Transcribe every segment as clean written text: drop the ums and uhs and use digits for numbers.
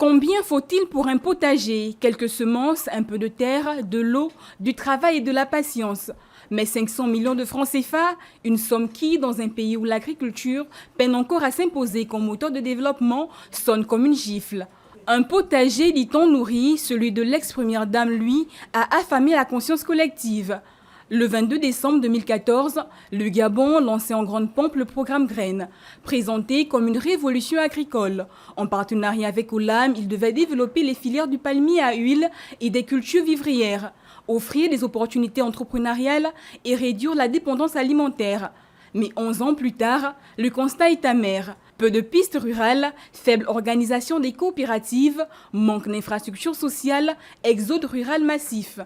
Combien faut-il pour un potager? Quelques semences, un peu de terre, de l'eau, du travail et de la patience. Mais 500 millions de francs CFA, une somme qui, dans un pays où l'agriculture peine encore à s'imposer comme moteur de développement, sonne comme une gifle. Un potager, dit-on, nourri, celui de l'ex-première dame, lui, a affamé la conscience collective. Le 22 décembre 2014, le Gabon lançait en grande pompe le programme Graines, présenté comme une révolution agricole. En partenariat avec Olam, il devait développer les filières du palmier à huile et des cultures vivrières, offrir des opportunités entrepreneuriales et réduire la dépendance alimentaire. Mais 11 ans plus tard, le constat est amer. Peu de pistes rurales, faible organisation des coopératives, manque d'infrastructures sociales, exode rural massif.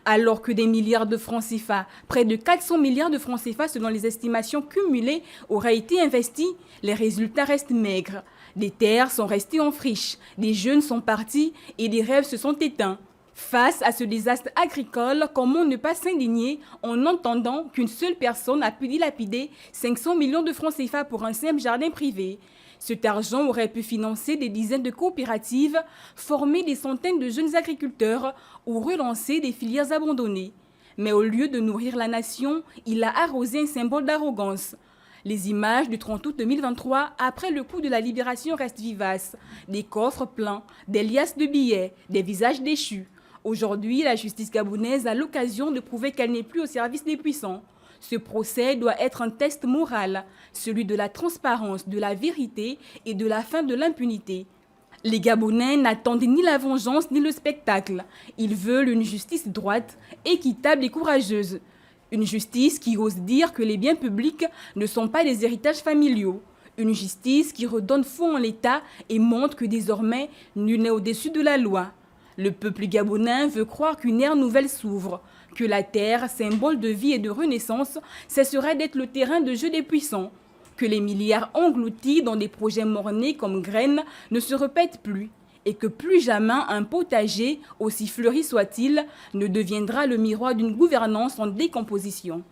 Alors que des milliards de francs CFA, près de 400 milliards de francs CFA selon les estimations cumulées, auraient été investis, les résultats restent maigres. Des terres sont restées en friche, des jeunes sont partis et des rêves se sont éteints. Face à ce désastre agricole, comment ne pas s'indigner en entendant qu'une seule personne a pu dilapider 500 millions de francs CFA pour un simple jardin privé? Cet argent aurait pu financer des dizaines de coopératives, former des centaines de jeunes agriculteurs ou relancer des filières abandonnées. Mais au lieu de nourrir la nation, il a arrosé un symbole d'arrogance. Les images du 30 août 2023, après le coup de la libération, restent vivaces. Des coffres pleins, des liasses de billets, des visages déchus. Aujourd'hui, la justice gabonaise a l'occasion de prouver qu'elle n'est plus au service des puissants. Ce procès doit être un test moral, celui de la transparence, de la vérité et de la fin de l'impunité. Les Gabonais n'attendent ni la vengeance ni le spectacle. Ils veulent une justice droite, équitable et courageuse. Une justice qui ose dire que les biens publics ne sont pas des héritages familiaux. Une justice qui redonne foi en l'État et montre que désormais, nul n'est au-dessus de la loi. Le peuple gabonais veut croire qu'une ère nouvelle s'ouvre, que la terre, symbole de vie et de renaissance, cesserait d'être le terrain de jeu des puissants, que les milliards engloutis dans des projets mornés comme Graines ne se répètent plus, et que plus jamais un potager, aussi fleuri soit-il, ne deviendra le miroir d'une gouvernance en décomposition.